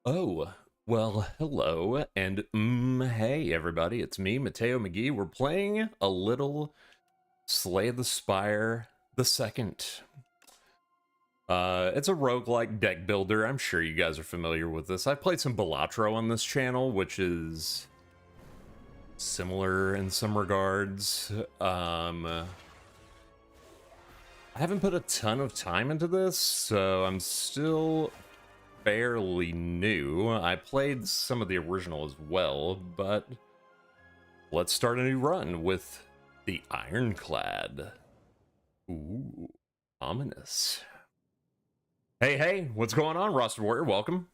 Oh, well, hello, and hey, everybody, it's me, Mateo McGee. We're playing a little Slay the Spire the Second. It's a roguelike deck builder. I'm sure you guys are familiar with this. I've played some Balatro on this channel, which is similar in some regards. I haven't put a ton of time into this, so I'm still fairly new. I played some of the original as well, but let's start a new run with the Ironclad. Ooh, ominous. Hey, what's going on, Roster Warrior? Welcome.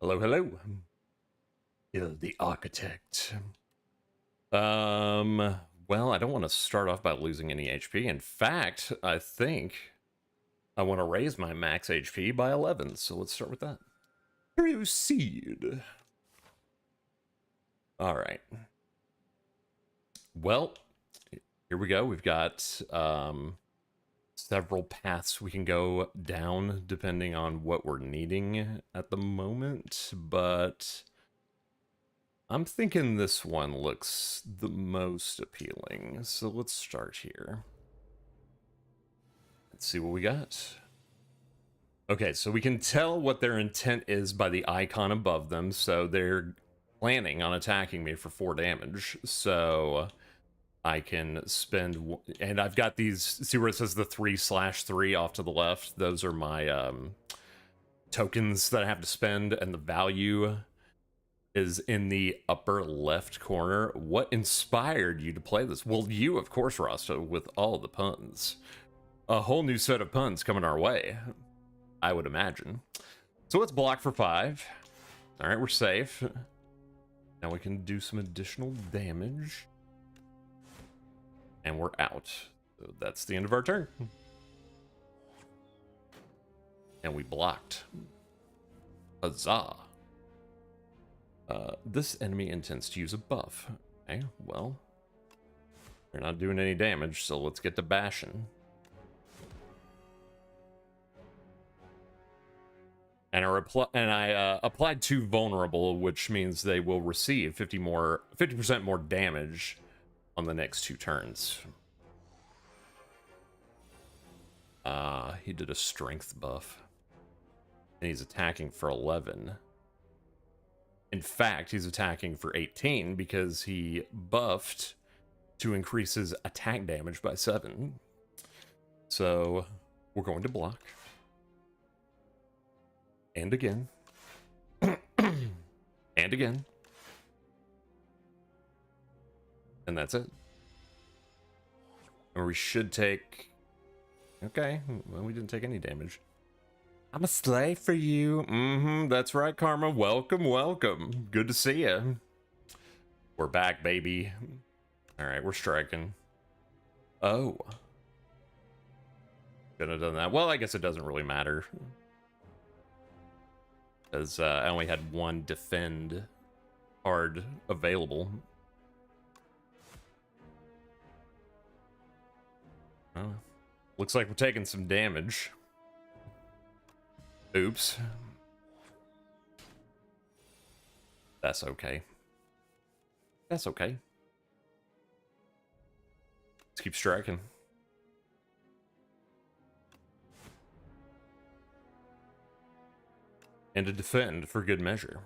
Hello. You're the Architect. Well, I don't want to start off by losing any HP. In fact, I think I want to raise my max HP by 11, so let's start with that. Proceed. All right. Well, here we go. We've got several paths we can go down depending on what we're needing at the moment, but I'm thinking this one looks the most appealing. So let's start here. Let's see what we got. Okay, so we can tell what their intent is by the icon above them. So they're planning on attacking me for 4 damage. So I can spend, and I've got these, see where it says the 3/3 off to the left? Those are my tokens that I have to spend, and the value is in the upper left corner. What inspired you to play this? Well, you, of course, Rasta, with all the puns. A whole new set of puns coming our way, I would imagine. So let's block for 5. All right, we're safe. Now we can do some additional damage. And we're out. So that's the end of our turn. And we blocked. Huzzah. This enemy intends to use a buff. Okay, well, they're not doing any damage, so let's get to bashing. And I applied 2 vulnerable, which means they will receive 50% more damage on the next 2 turns. He did a strength buff. And he's attacking for 11. In fact, he's attacking for 18 because he buffed to increase his attack damage by 7. So we're going to block. And again. And again. And that's it. Or we should take... Okay, well, we didn't take any damage. I'm a slave for you. That's right, Karma. Welcome. Good to see you. We're back, baby. All right, we're striking. Oh. Could have done that. Well, I guess it doesn't really matter. Because I only had 1 defend card available. Oh, looks like we're taking some damage. Oops. That's okay. That's okay. Let's keep striking. And to defend for good measure.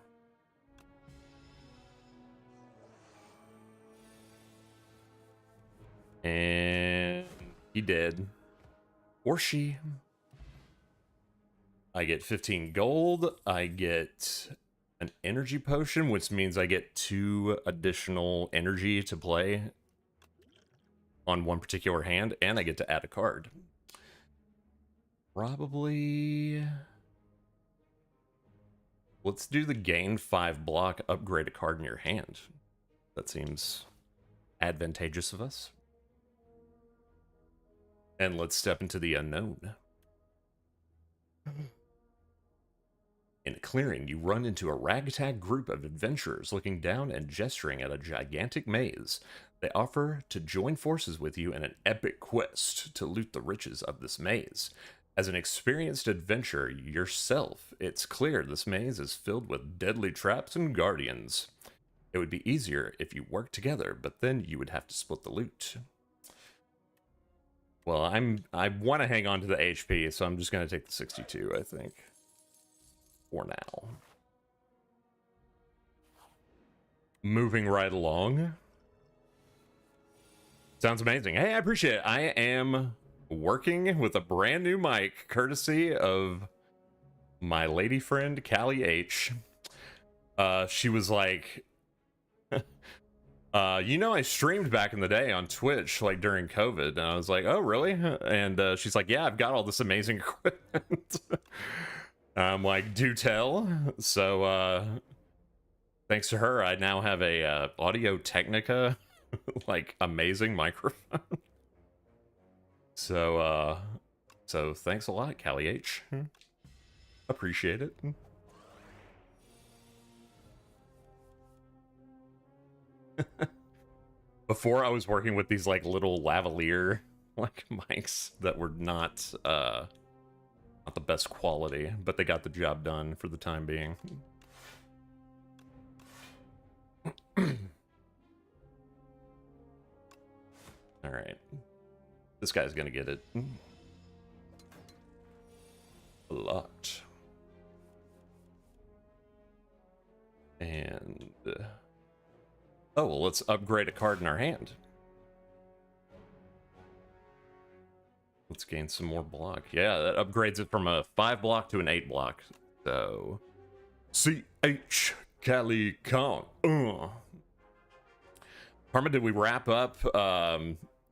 And he did. Or she. I get 15 gold. I get an energy potion, which means I get 2 additional energy to play on 1 particular hand, and I get to add a card. Probably... Let's do the gain 5 block, upgrade a card in your hand. That seems advantageous of us. And let's step into the unknown. In a clearing, you run into a ragtag group of adventurers looking down and gesturing at a gigantic maze. They offer to join forces with you in an epic quest to loot the riches of this maze. As an experienced adventurer yourself, it's clear this maze is filled with deadly traps and guardians. It would be easier if you worked together, but then you would have to split the loot. Well, I want to hang on to the HP, so I'm just going to take the 62, I think. For now. Moving right along. Sounds amazing. Hey, I appreciate it. I am working with a brand new mic, courtesy of my lady friend, Callie H. She was like... you know, I streamed back in the day on Twitch, like during COVID, and I was like, oh, really? And she's like, yeah, I've got all this amazing equipment. I'm like, do tell. So, thanks to her, I now have a Audio Technica, like, amazing microphone. So thanks a lot, Callie H. Appreciate it. Before, I was working with these like little lavalier like mics that were not the best quality, but they got the job done for the time being. All right, this guy's gonna get it a lot, and. Oh, well, let's upgrade a card in our hand. Let's gain some more block. Yeah, that upgrades it from a 5 block to an 8 block. So, CH Cali Kong. Karma, did we wrap up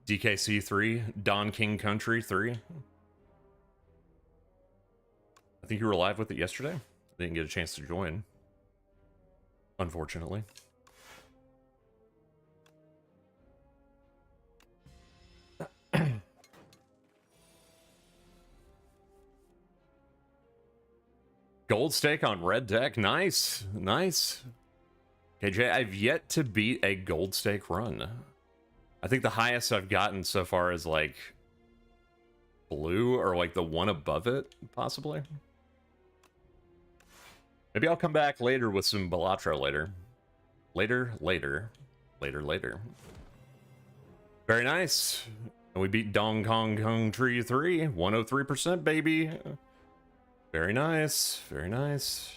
DKC 3, Don King Country 3? I think you were live with it yesterday. I didn't get a chance to join, unfortunately. Gold stake on red deck. Nice. Nice. KJ, I've yet to beat a gold stake run. I think the highest I've gotten so far is like blue or like the one above it, possibly. Maybe I'll come back later with some Balatro later. Later. Very nice. And we beat Dong Kong Kong Tree 3. 103%, baby. Very nice. Very nice.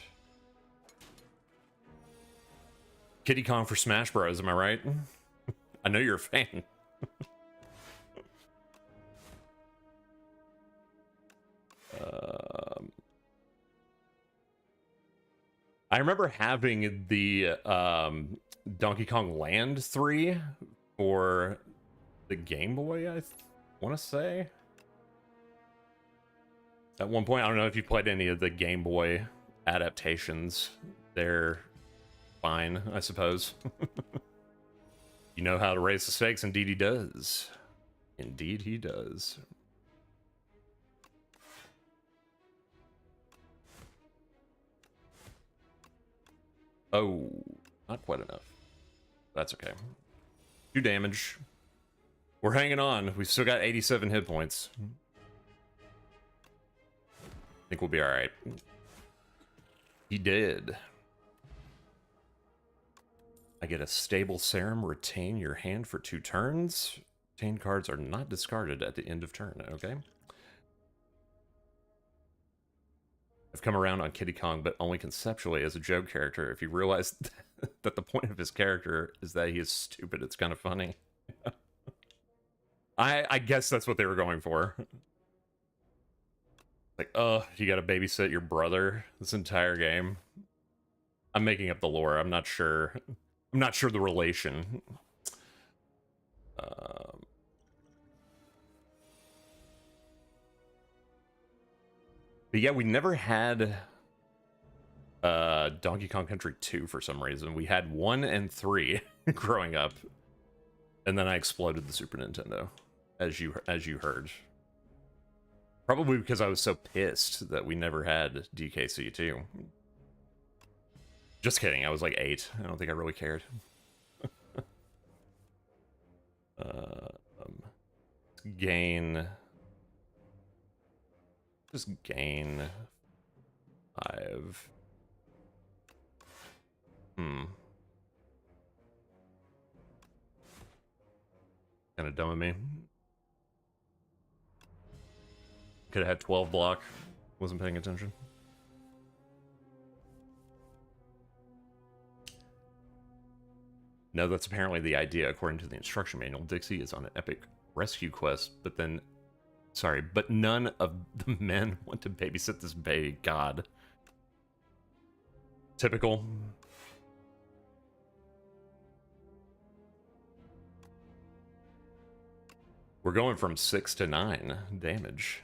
Kitty Kong for Smash Bros, am I right? I know you're a fan. I remember having the Donkey Kong Land 3 for the Game Boy, I want to say. At one point, I don't know if you played any of the Game Boy adaptations. They're fine, I suppose. You know how to raise the stakes, indeed he does. Indeed he does. Oh, not quite enough. That's okay. 2 damage. We're hanging on. We've still got 87 hit points. I think we'll be alright. He did. I get a stable serum. Retain your hand for 2 turns. Retained cards are not discarded at the end of turn. Okay. I've come around on Kitty Kong, but only conceptually as a joke character. If you realize that the point of his character is that he is stupid, it's kind of funny. I guess that's what they were going for. Like, you gotta babysit your brother this entire game. I'm making up the lore. I'm not sure. I'm not sure the relation. But yeah, we never had Donkey Kong Country 2 for some reason. We had 1 and 3 growing up. And then I exploded the Super Nintendo, as you heard. Probably because I was so pissed that we never had DKC 2. Just kidding, I was like 8. I don't think I really cared. Gain Just gain 5. Kind of dumb of me. Could have had 12 block. Wasn't paying attention. No, that's apparently the idea. According to the instruction manual, Dixie is on an epic rescue quest, but then... Sorry, but none of the men want to babysit this baby. God. Typical. We're going from 6 to 9 damage.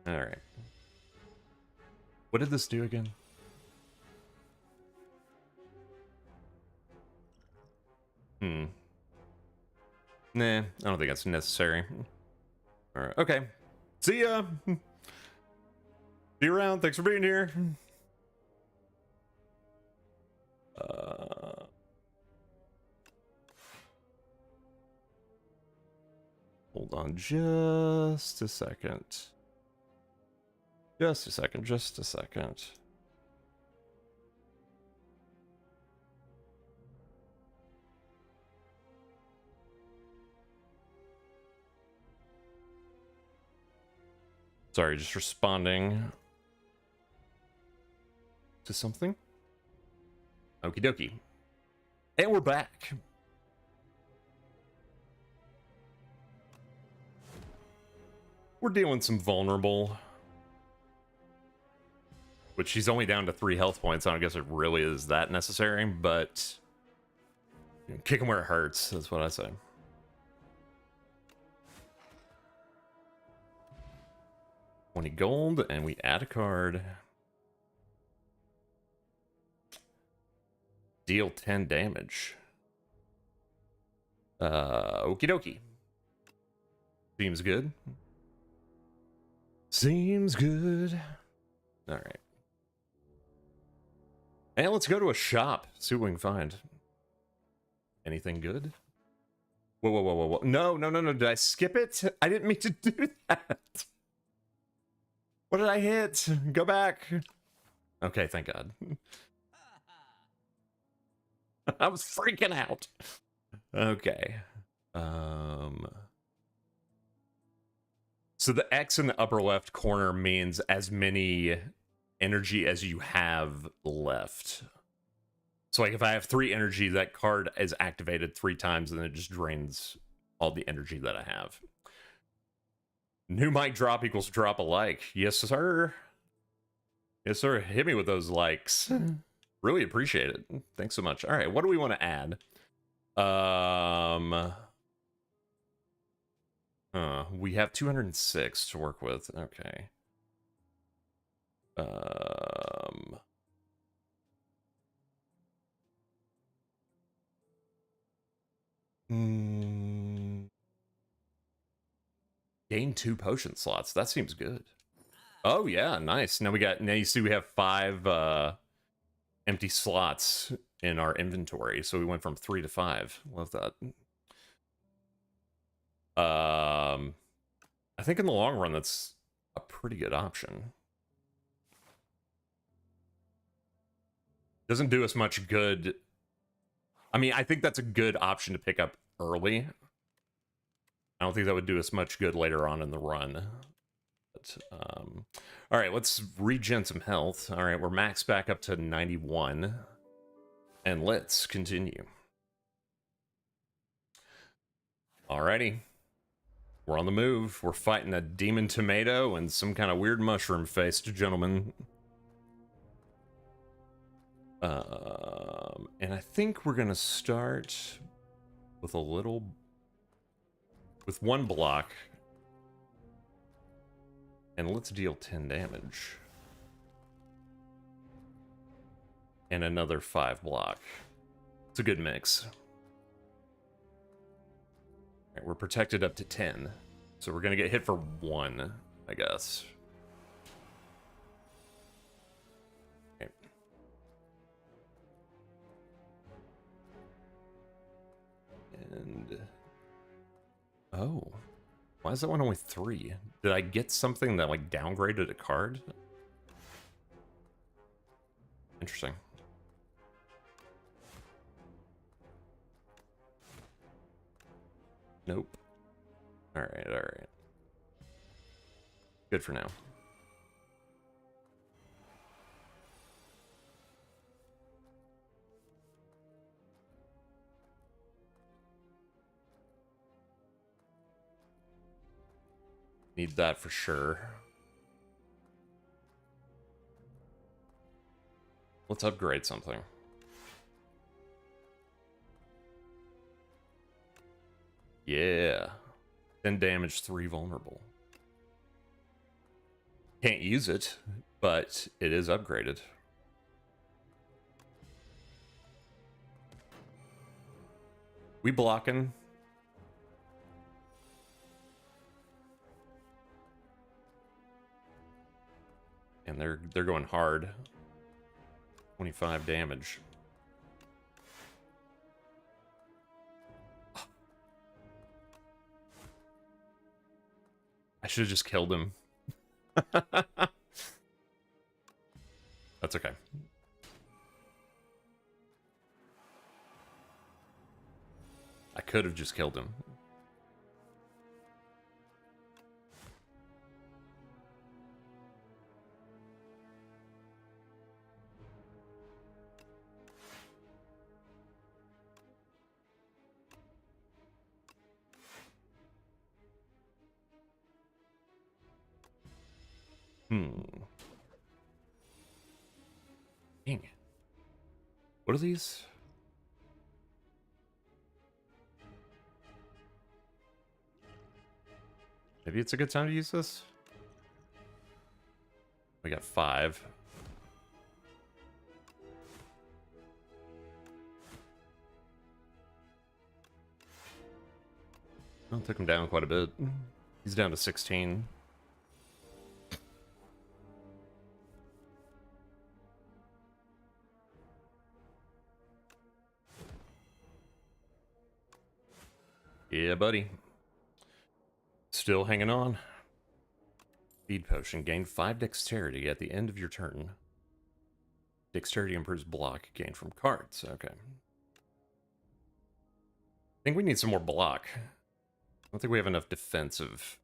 Alright. What did this do again? Nah, I don't think that's necessary. Alright, okay. See ya! See you around, thanks for being here. Hold on just a second. Just a second. Sorry, just responding to something. Okie dokie. And we're back. We're dealing some vulnerable. Which she's only down to 3 health points. I don't guess it really is that necessary, but kick him where it hurts. That's what I say. $20 gold, and we add a card. Deal 10 damage. Okie dokie. Seems good. Seems good. All right. And let's go to a shop. See what we can find. Anything good? Whoa. No. Did I skip it? I didn't mean to do that. What did I hit? Go back. Okay, thank God. I was freaking out. Okay. So the X in the upper left corner means as many energy as you have left. So like if I have 3 energy, that card is activated 3 times and it just drains all the energy that I have. New mic drop equals drop a like. Yes, sir. Yes, sir. Hit me with those likes. Really appreciate it. Thanks so much. All right, what do we want to add? We have 206 to work with. Okay. Gain 2 potion slots. That seems good. Oh yeah, nice. Now you see we have 5 empty slots in our inventory. So we went from 3 to 5. Love that. I think in the long run that's a pretty good option. Doesn't do us much good. I mean, I think that's a good option to pick up early. I don't think that would do us much good later on in the run. But, all right, let's regen some health. All right, we're maxed back up to 91. And let's continue. Alrighty. We're on the move. We're fighting a demon tomato and some kind of weird mushroom-faced gentleman. And I think we're gonna start with with 1 block. And let's deal 10 damage. And another 5 block. It's a good mix. All right, we're protected up to 10. So we're gonna get hit for 1, I guess. Oh. Why is that one only 3? Did I get something that, like, downgraded a card? Interesting. Nope. Alright, alright. Good for now. Need that for sure. Let's upgrade something. Yeah. 10 damage, 3 vulnerable. Can't use it, but it is upgraded. We blocking. And they're going hard. 25 damage. I should have just killed him. That's okay. I could have just killed him. Dang. What are these? Maybe it's a good time to use this? We got 5. Well, took him down quite a bit. He's down to 16. Yeah, buddy. Still hanging on. Speed potion. Gain 5 dexterity at the end of your turn. Dexterity improves block gained from cards. Okay. I think we need some more block. I don't think we have enough defensive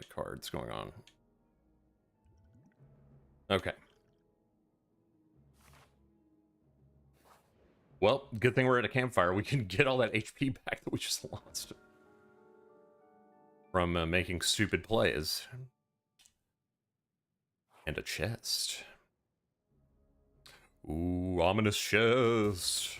cards going on. Okay. Well, good thing we're at a campfire. We can get all that HP back that we just lost from making stupid plays. And a chest. Ooh, ominous chest.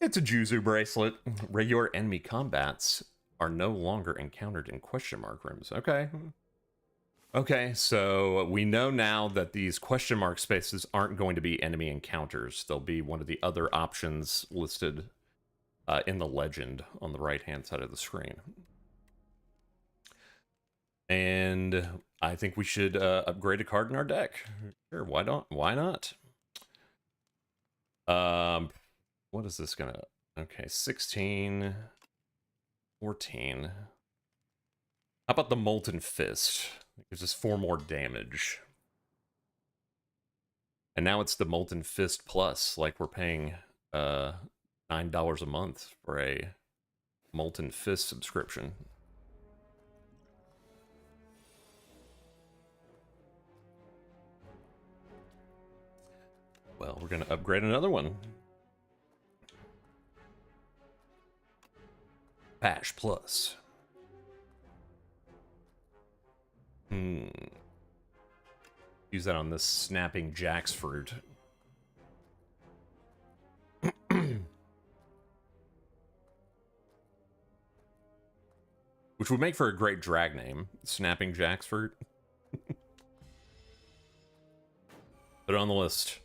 It's a Juzu bracelet. Regular enemy combats are no longer encountered in question mark rooms. Okay. Okay, so we know now that these question mark spaces aren't going to be enemy encounters. They'll be one of the other options listed in the legend on the right-hand side of the screen. And I think we should upgrade a card in our deck. Sure, why not? Why not? What is this gonna... Okay, 16, 14. How about the Molten Fist? It gives us 4 more damage. And now it's the Molten Fist Plus, like we're paying $9 a month for a Molten Fist subscription. Well, we're gonna upgrade another one. Bash Plus. Use that on this snapping jack's fruit. Which would make for a great drag name. Snapping jack's fruit. Put it on the list.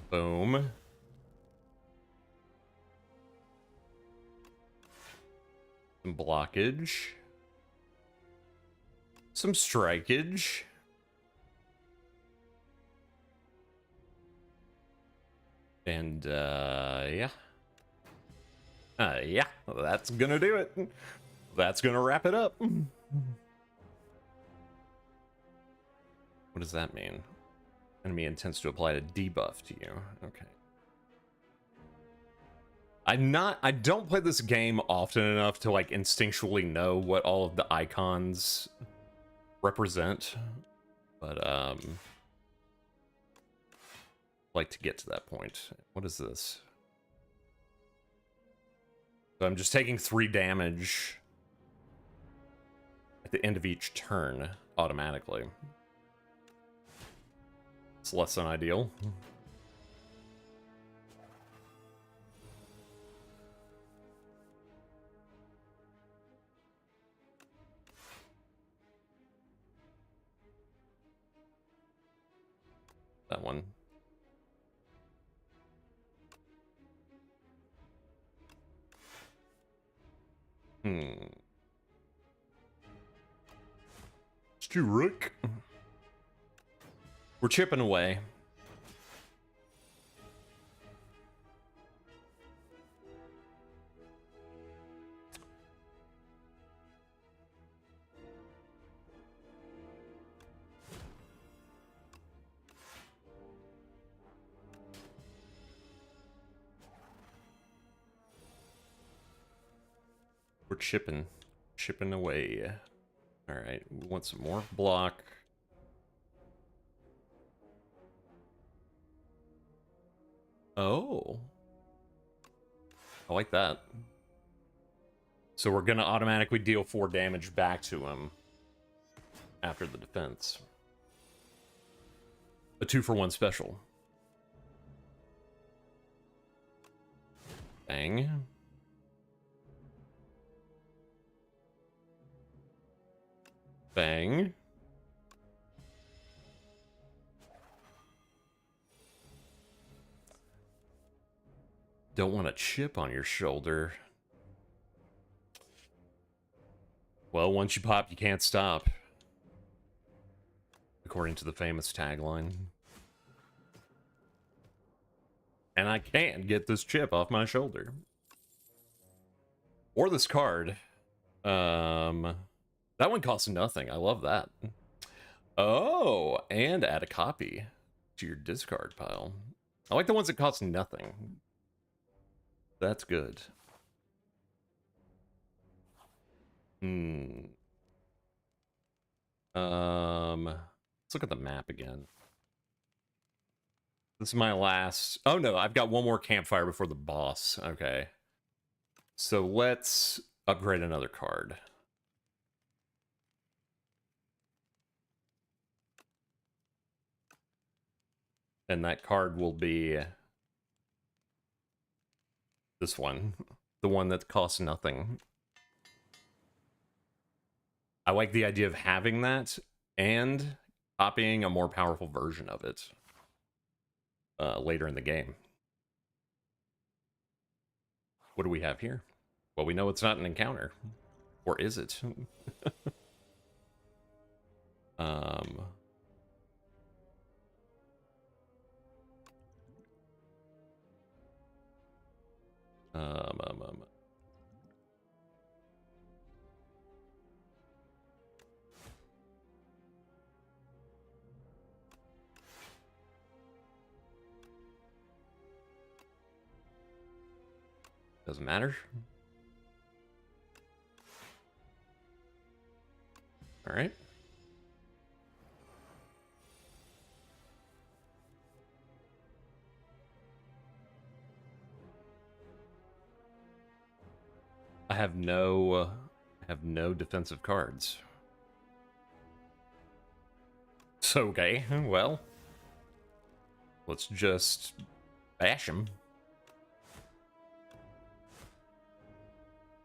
Boom. Some blockage. Some strikeage. And, yeah. Yeah, that's gonna do it. That's gonna wrap it up. What does that mean? Enemy intends to apply a debuff to you. Okay. I don't play this game often enough to, like, instinctually know what all of the icons represent. But, like to get to that point. What is this? So I'm just taking 3 damage at the end of each turn automatically. It's less than ideal. That one. Stu Rook. We're chipping away. We're chipping away. All right, we want some more block. Oh, I like that. So we're gonna automatically deal 4 damage back to him after the defense. A 2-for-1 special. Bang. Bang. Don't want a chip on your shoulder. Well, once you pop, you can't stop. According to the famous tagline. And I can't get this chip off my shoulder. Or this card. That one costs nothing. I love that. Oh, and add a copy to your discard pile. I like the ones that cost nothing. That's good. Let's look at the map again. This is my last... Oh, no, I've got one more campfire before the boss. Okay. So let's upgrade another card. And that card will be... this one. The one that costs nothing. I like the idea of having that and copying a more powerful version of it later in the game. What do we have here? Well, we know it's not an encounter. Or is it? Doesn't matter. All right. I have no defensive cards. So, okay, well, let's just bash him.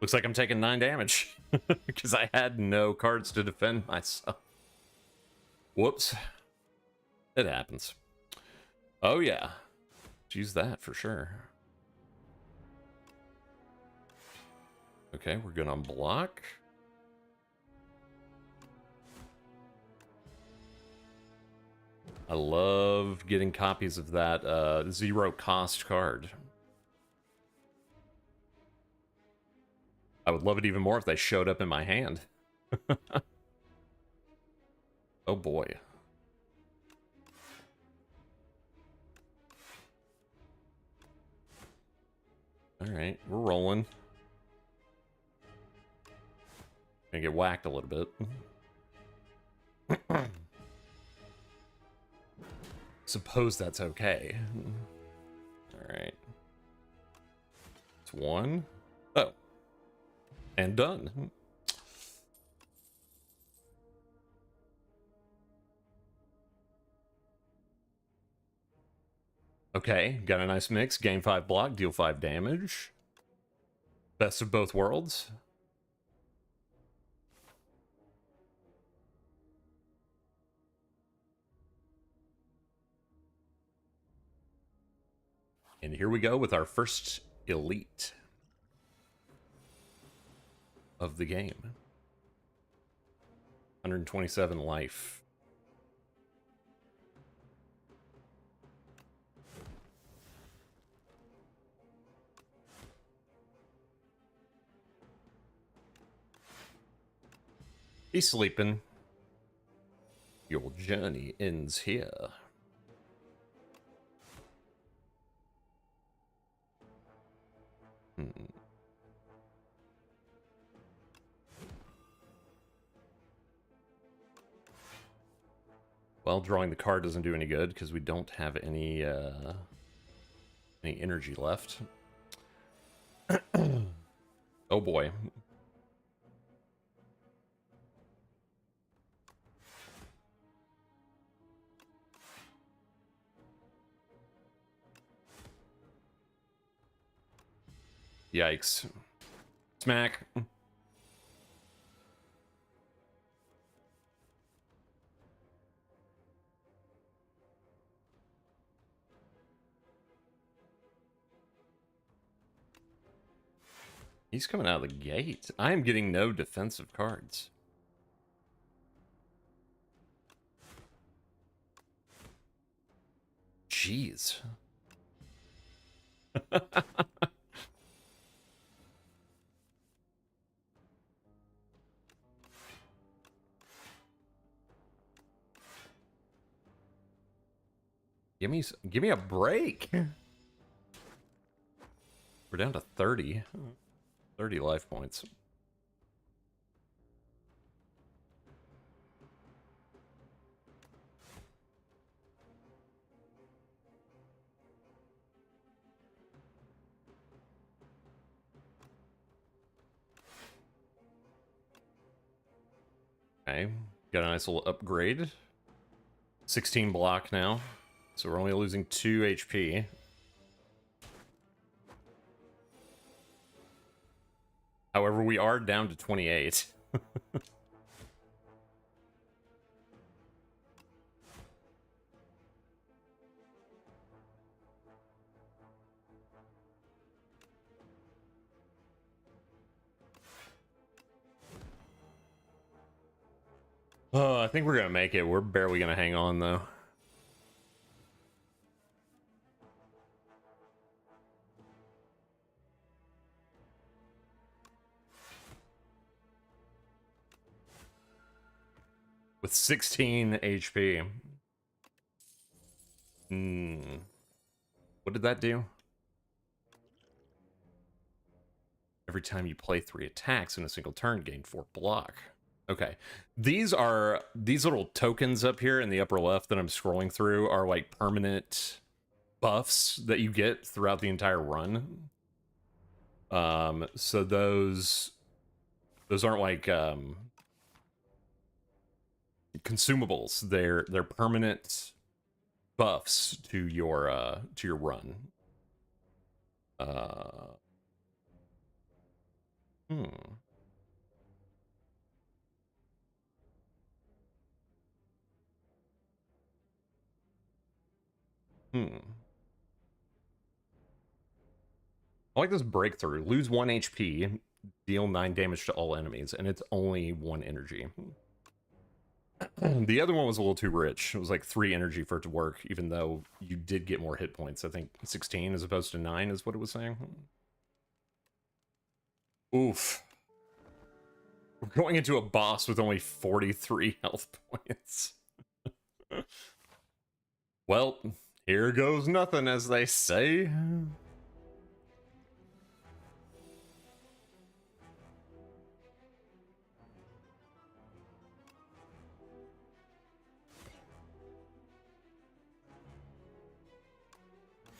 Looks like I'm taking 9 damage because I had no cards to defend myself. Whoops. It happens. Oh, yeah. Use that for sure. Okay, we're good on block. I love getting copies of that zero cost card. I would love it even more if they showed up in my hand. Oh boy. Alright, we're rolling. Gonna get whacked a little bit. Suppose that's okay. Alright. It's one. Oh. And done. Okay, got a nice mix. Gain 5 block, deal 5 damage. Best of both worlds. And here we go with our first elite of the game. 127 life. He's sleeping. Your journey ends here. Well, drawing the card doesn't do any good because we don't have any energy left. Oh boy. Yikes. Smack. He's coming out of the gate. I am getting no defensive cards. Jeez. Give me a break. We're down to 30. 30 life points. Okay, got a nice little upgrade. 16 block now, so we're only losing 2 HP. However, we are down to 28. Oh, I think we're gonna make it. We're barely gonna hang on, though. With 16 HP. What did that do? Every time you play 3 attacks in a single turn, gain 4 block. Okay. These little tokens up here in the upper left that I'm scrolling through are like permanent buffs that you get throughout the entire run. So those aren't like consumables. They're permanent buffs to your run. I like this breakthrough. Lose 1 HP, deal 9 damage to all enemies, and it's only 1 energy. The other one was a little too rich. It was like 3 energy for it to work, even though you did get more hit points. I think 16 as opposed to 9 is what it was saying. Oof. We're going into a boss with only 43 health points. Well, here goes nothing, as they say.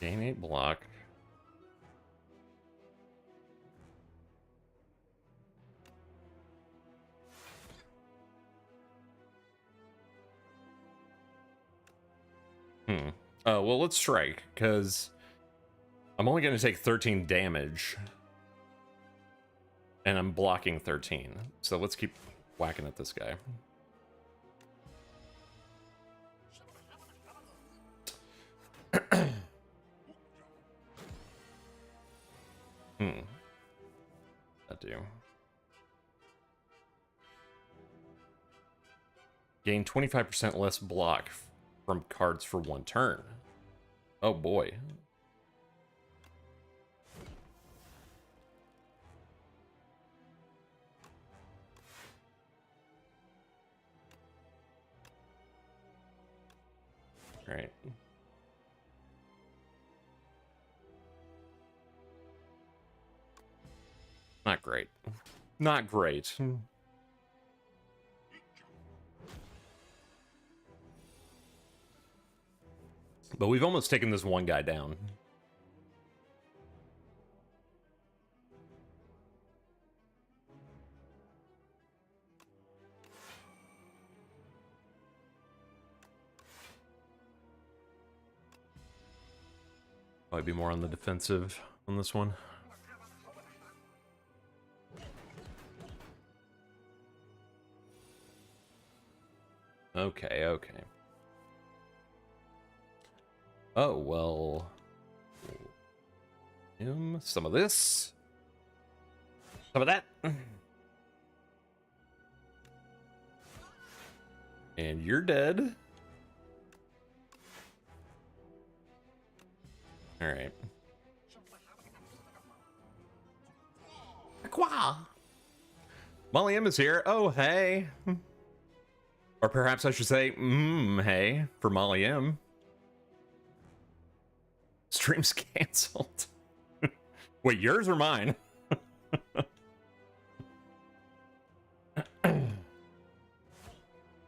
Gain 8 block. Oh, well, let's strike, because I'm only going to take 13 damage. And I'm blocking 13. So let's keep whacking at this guy. That do. Gain 25% less block from cards for 1 turn. Oh boy. All right. Not great. Not great. But we've almost taken this one guy down. Might be more on the defensive on this one. Okay, okay. Oh, well. Some of this. Some of that. And you're dead. All right. Aqua! Molly M is here. Oh, hey. Or perhaps I should say, hey, for Molly M. Stream's canceled. Wait, yours or mine?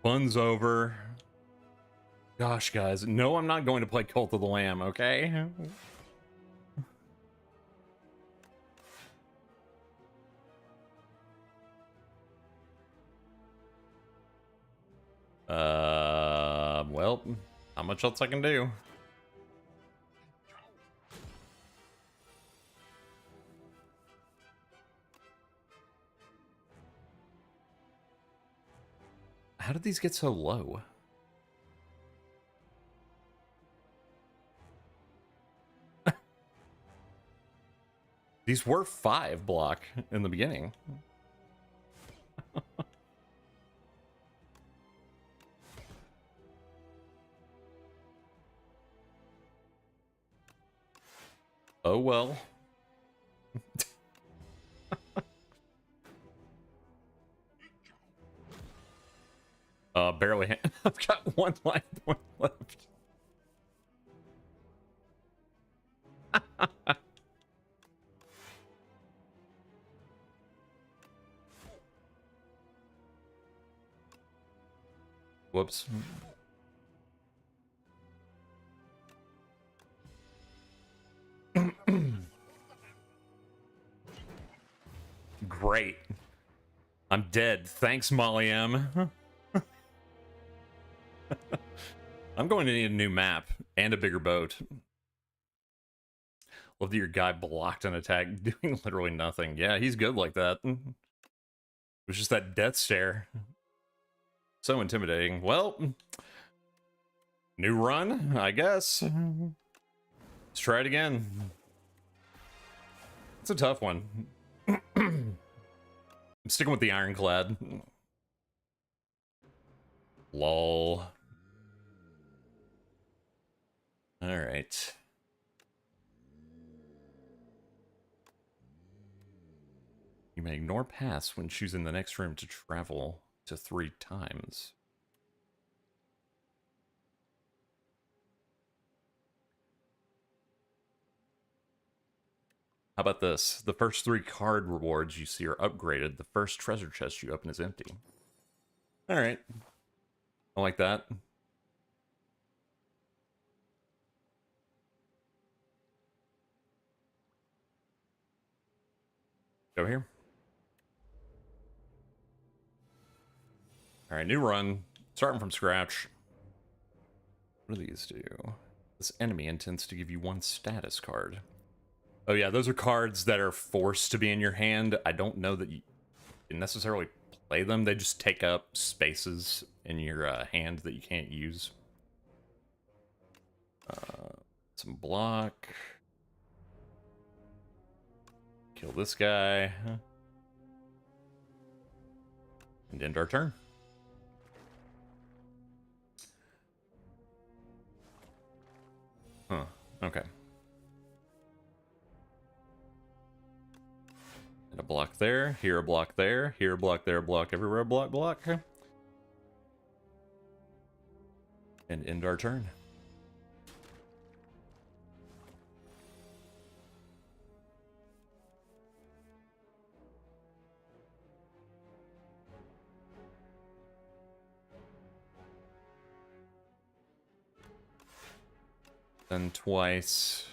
Fun's over. Gosh, guys. No, I'm not going to play Cult of the Lamb, okay? Well, not much else I can do. How did these get so low? These were 5 block in the beginning. Oh well. Barely. I've got 1 life point left. Whoops. Great. I'm dead. Thanks, Molly M. I'm going to need a new map and a bigger boat. Love that your guy blocked an attack doing literally nothing. Yeah, he's good like that. It was just that death stare. So intimidating. Well, new run, I guess. Let's try it again. It's a tough one. I'm sticking with the ironclad. Lol. Alright. You may ignore pass when choosing the next room to travel to 3 times. How about this? The first 3 card rewards you see are upgraded. The first treasure chest you open is empty. Alright. I like that. Go here. Alright, new run. Starting from scratch. What do these do? This enemy intends to give you 1 status card. Oh yeah, those are cards that are forced to be in your hand. I don't know that you can necessarily play them. They just take up spaces in your hand that you can't use. Some block. Kill this guy. And end our turn. Huh, okay. And a block there, here a block there, here a block there, a block everywhere, block, block. And end our turn. Then twice.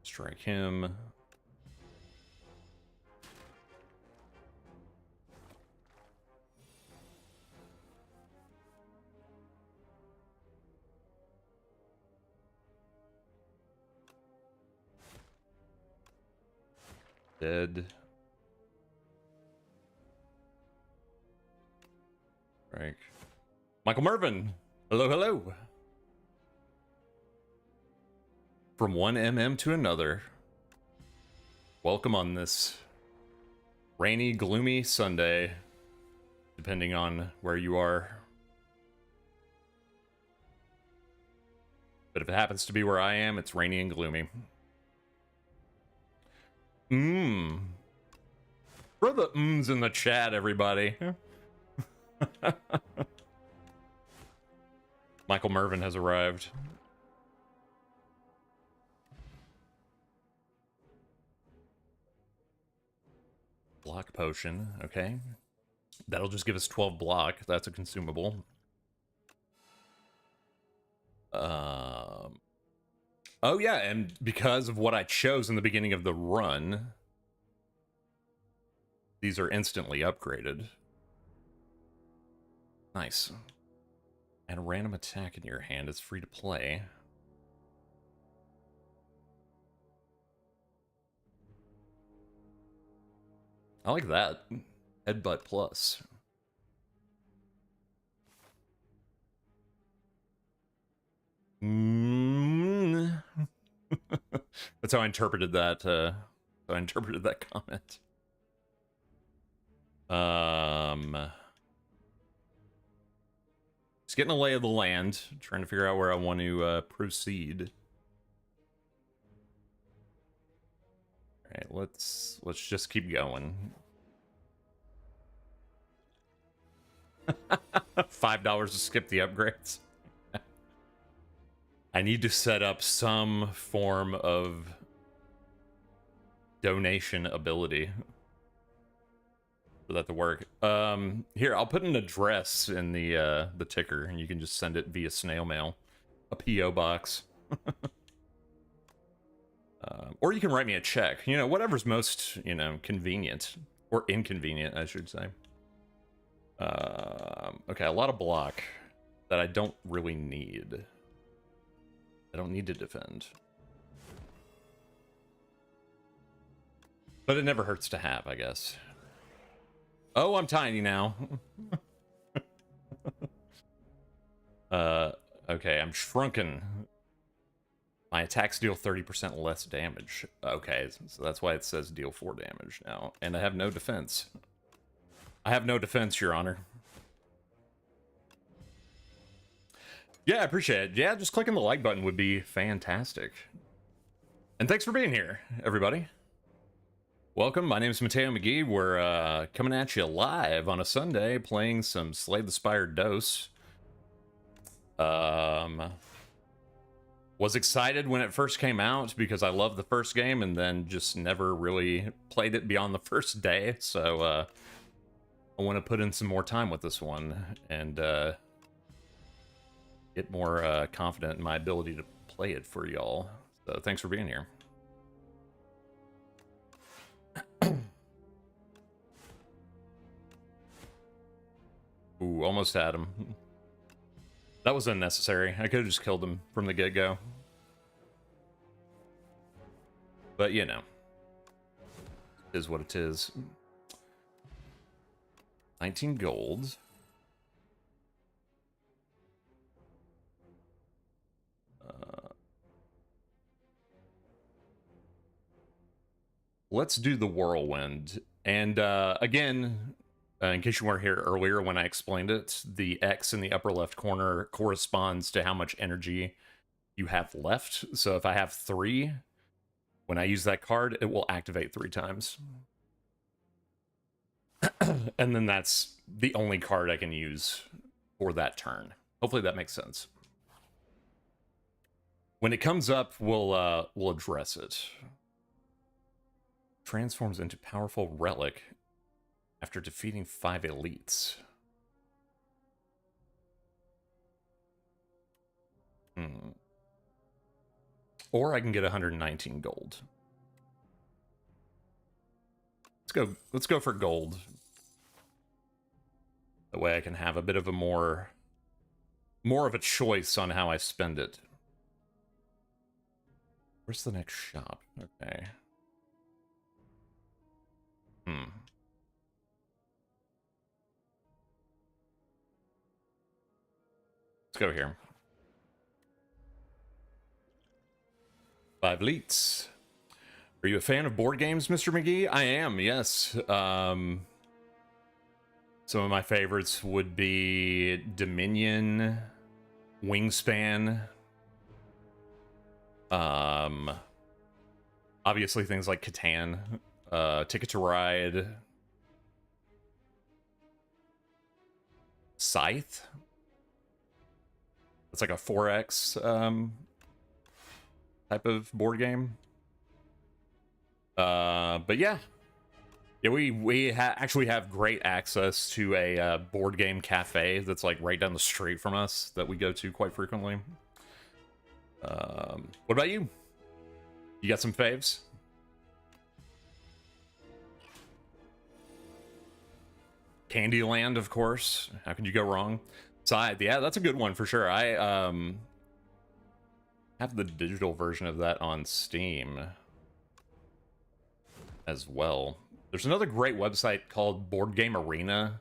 Strike him. Dead. Right. Michael Mervin. Hello, hello. From one MM to another. Welcome on this rainy, gloomy Sunday, depending on where you are. But if it happens to be where I am, it's rainy and gloomy. Throw the mms in the chat, everybody. Michael Mervin has arrived. Block potion, okay. That'll just give us 12 block. That's a consumable. Oh yeah, and because of what I chose in the beginning of the run, these are instantly upgraded. Nice. And a random attack in your hand is free to play. I like that. Headbutt plus. That's how I interpreted that. Comment. Just getting a lay of the land, trying to figure out where I want to proceed. All right, let's just keep going. $5 to skip the upgrades. I need to set up some form of donation ability for that to work. Here, I'll put an address in the ticker, and you can just send it via snail mail, a PO box, or you can write me a check. You know, whatever's most convenient or inconvenient, I should say. Okay, a lot of block that I don't really need. I don't need to defend. But it never hurts to have, I guess. Oh, I'm tiny now. Okay, I'm shrunken. My attacks deal 30% less damage. Okay, so that's why it says deal 4 damage now. And I have no defense. I have no defense, Your Honor. Yeah, I appreciate it. Yeah, just clicking the like button would be fantastic. And thanks for being here, everybody. Welcome, my name is Mateo McGee. We're coming at you live on a Sunday, playing some Slay the Spire Dose. Was excited when it first came out because I loved the first game and then just never really played it beyond the first day. So I want to put in some more time with this one and get more confident in my ability to play it for y'all. So thanks for being here. Ooh, almost had him. That was unnecessary. I could have just killed him from the get-go. But, you know. It is what it is. 19 gold. Let's do the whirlwind. And, again... in case you weren't here earlier when I explained it, the X in the upper left corner corresponds to how much energy you have left. So if I have 3, when I use that card, it will activate 3 times. And then that's the only card I can use for that turn. Hopefully that makes sense. When it comes up, we'll address it. Transforms into powerful relic after defeating 5 elites. Or I can get 119 gold. Let's go for gold. That way I can have a bit of a more of a choice on how I spend it. Where's the next shop? Okay. Let's go here. 5 elites. Are you a fan of board games, Mr. McGee? I am, yes. Some of my favorites would be Dominion, Wingspan. Obviously things like Catan, Ticket to Ride, Scythe. It's like a 4X type of board game. But yeah. Yeah, we actually have great access to a board game cafe that's like right down the street from us that we go to quite frequently. What about you? You got some faves? Candyland, of course. How could you go wrong? Scythe, yeah, that's a good one for sure. I have the digital version of that on Steam as well. There's another great website called Board Game Arena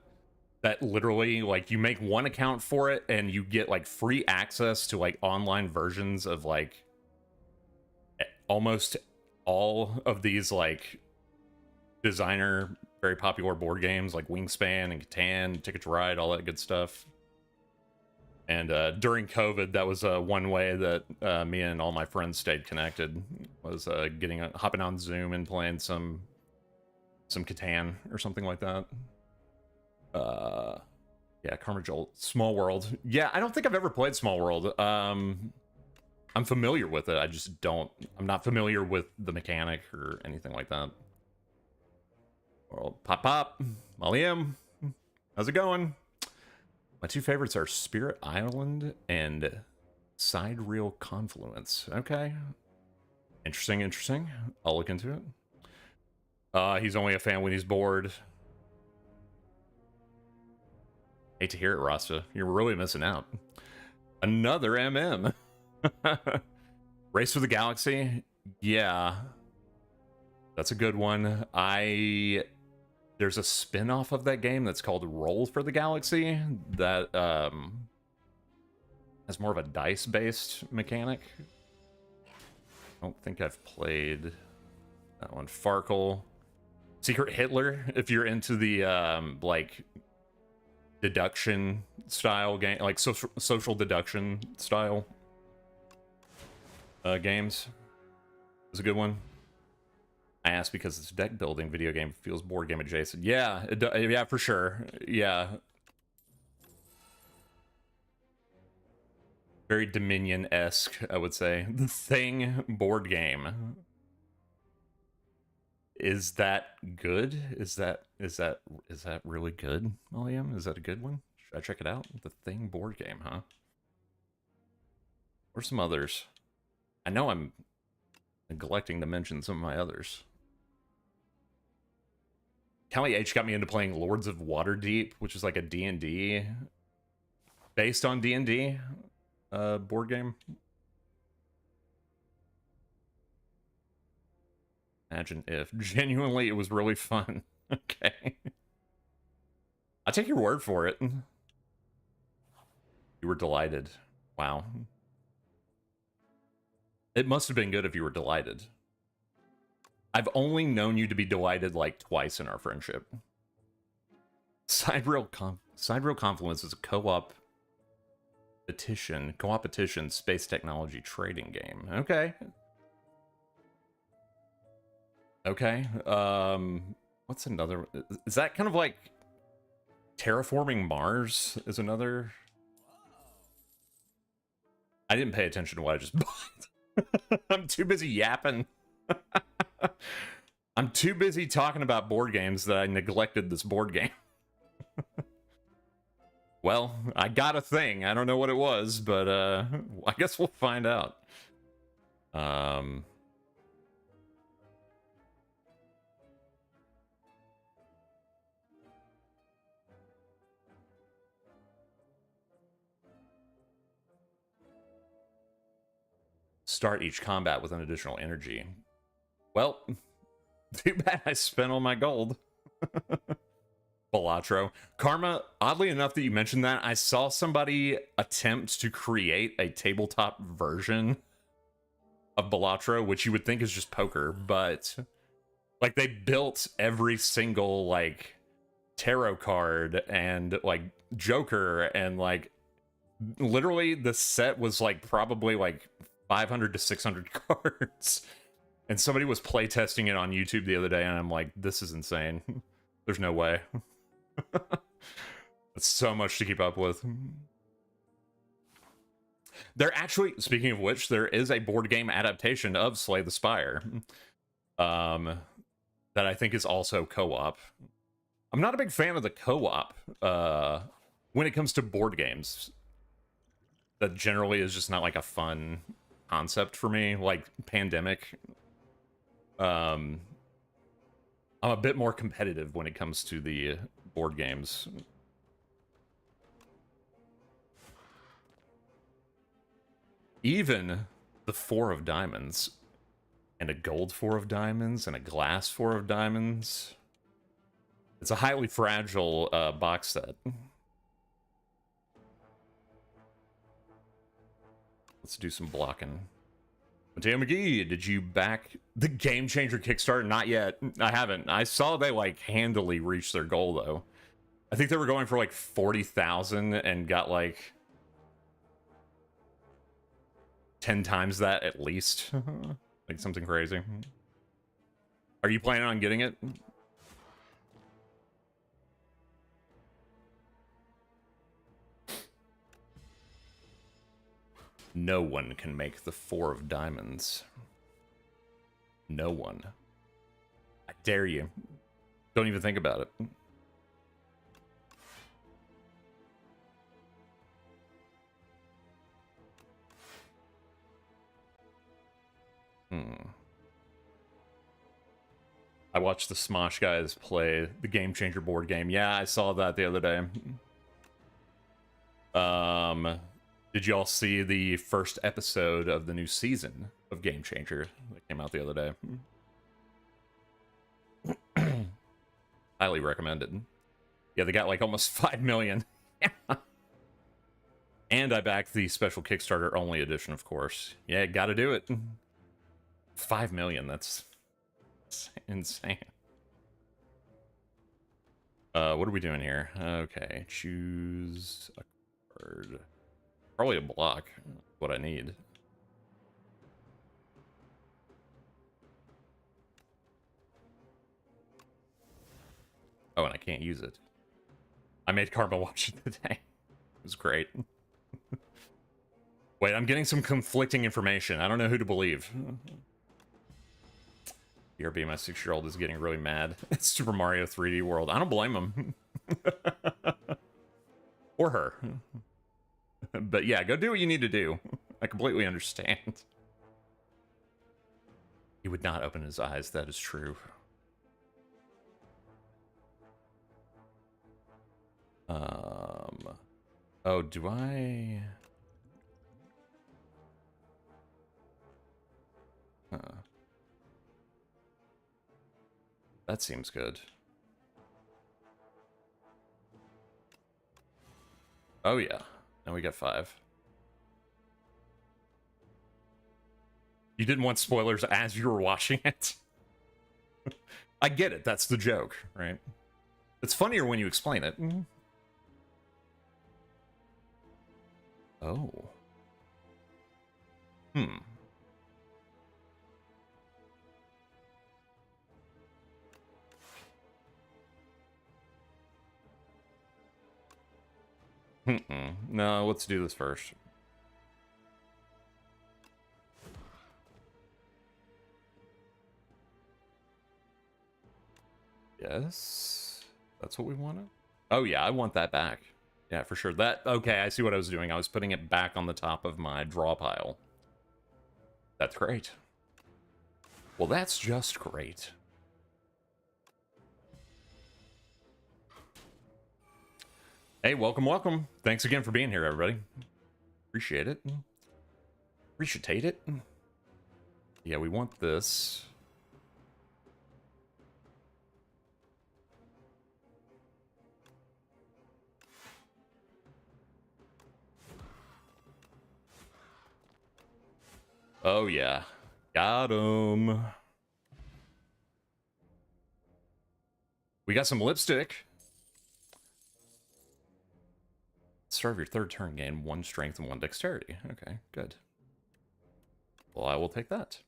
that literally, like, you make one account for it and you get like free access to like online versions of like almost all of these like designer very popular board games like Wingspan and Catan, Ticket to Ride, all that good stuff. And during COVID, that was one way that me and all my friends stayed connected, was hopping on Zoom and playing some Catan or something like that. Yeah, Karma Jolt, Small World. Yeah, I don't think I've ever played Small World. I'm familiar with it. I'm not familiar with the mechanic or anything like that. Well, Pop, Molly M. How's it going? My 2 favorites are Spirit Island and Sidereal Confluence. Okay. Interesting. I'll look into it. He's only a fan when he's bored. Hate to hear it, Rasta. You're really missing out. Another MM. Race for the Galaxy. Yeah. That's a good one. There's a spin-off of that game that's called Roll for the Galaxy that has more of a dice-based mechanic. I don't think I've played that one. Farkle. Secret Hitler, if you're into the like deduction style game, like social deduction style games. It's a good one. I asked because it's a deck building video game, feels board game adjacent. Yeah, yeah, for sure. Yeah. Very Dominion-esque, I would say. The Thing board game. Is that good? Is that really good, William? Is that a good one? Should I check it out? The Thing board game, huh? Or some others? I know I'm neglecting to mention some of my others. Kelly H got me into playing Lords of Waterdeep, which is like a D&D based on D&D board game. Imagine if. Genuinely, it was really fun. Okay. I'll take your word for it. You were delighted. Wow. It must have been good if you were delighted. I've only known you to be delighted like twice in our friendship. Sidereal Confluence is a co-opetition space technology trading game. Okay. Okay. What's another? Is that kind of like Terraforming Mars is another? I didn't pay attention to what I just bought. I'm too busy yapping. I'm too busy talking about board games that I neglected this board game. Well, I got a thing. I don't know what it was, but I guess we'll find out. Start each combat with an additional energy. Well, too bad I spent all my gold. Balatro. Karma, oddly enough that you mentioned that, I saw somebody attempt to create a tabletop version of Balatro, which you would think is just poker, but like they built every single like tarot card and like Joker, and like literally the set was like probably like 500 to 600 cards. And somebody was playtesting it on YouTube the other day, and I'm like, this is insane. There's no way. That's so much to keep up with. There actually, speaking of which, there is a board game adaptation of Slay the Spire that I think is also co-op. I'm not a big fan of the co-op when it comes to board games. That generally is just not like a fun concept for me, like Pandemic. I'm a bit more competitive when it comes to the board games. Even the 4 of diamonds, and a gold 4 of diamonds, and a glass 4 of diamonds. It's a highly fragile box set. Let's do some blocking. Mateo McGee, did you back the Game Changer Kickstarter? Not yet. I haven't. I saw they like handily reached their goal though. I think they were going for like 40,000 and got like 10 times that at least. Like something crazy. Are you planning on getting it? No one can make the 4 of diamonds. No one. I dare you. Don't even think about it. I watched the Smosh guys play the Game Changer board game. Yeah, I saw that the other day. Did y'all see the first episode of the new season of Game Changer that came out the other day? Highly recommended. Yeah, they got like almost 5 million. And I backed the special Kickstarter only edition, of course. Yeah, gotta do it. 5 million, that's insane. What are we doing here? Okay, choose a card. Probably a block. What I need. Oh, and I can't use it. I made Karma watch it today. It was great. Wait, I'm getting some conflicting information. I don't know who to believe. BRB, my 6-year-old, is getting really mad at Super Mario 3D World. I don't blame him. Or her. But yeah, go do what you need to do. I completely understand. He would not open his eyes, that is true. Oh, do I... That seems good. Oh yeah, now we got 5. You didn't want spoilers as you were watching it? I get it, that's the joke, right? It's funnier when you explain it. Oh. Hmm. No, let's do this first. Yes. That's what we wanted? Oh yeah, I want that back. Yeah, for sure. That, okay, I see what I was doing. I was putting it back on the top of my draw pile. That's great. Well, that's just great. Hey, welcome, welcome. Thanks again for being here, everybody. Appreciate it. Appreciate it. Yeah, we want this. Oh, yeah. Got him. We got some lipstick. Start of your 3rd turn, gain 1 strength and 1 dexterity. Okay, good. Well, I will take that.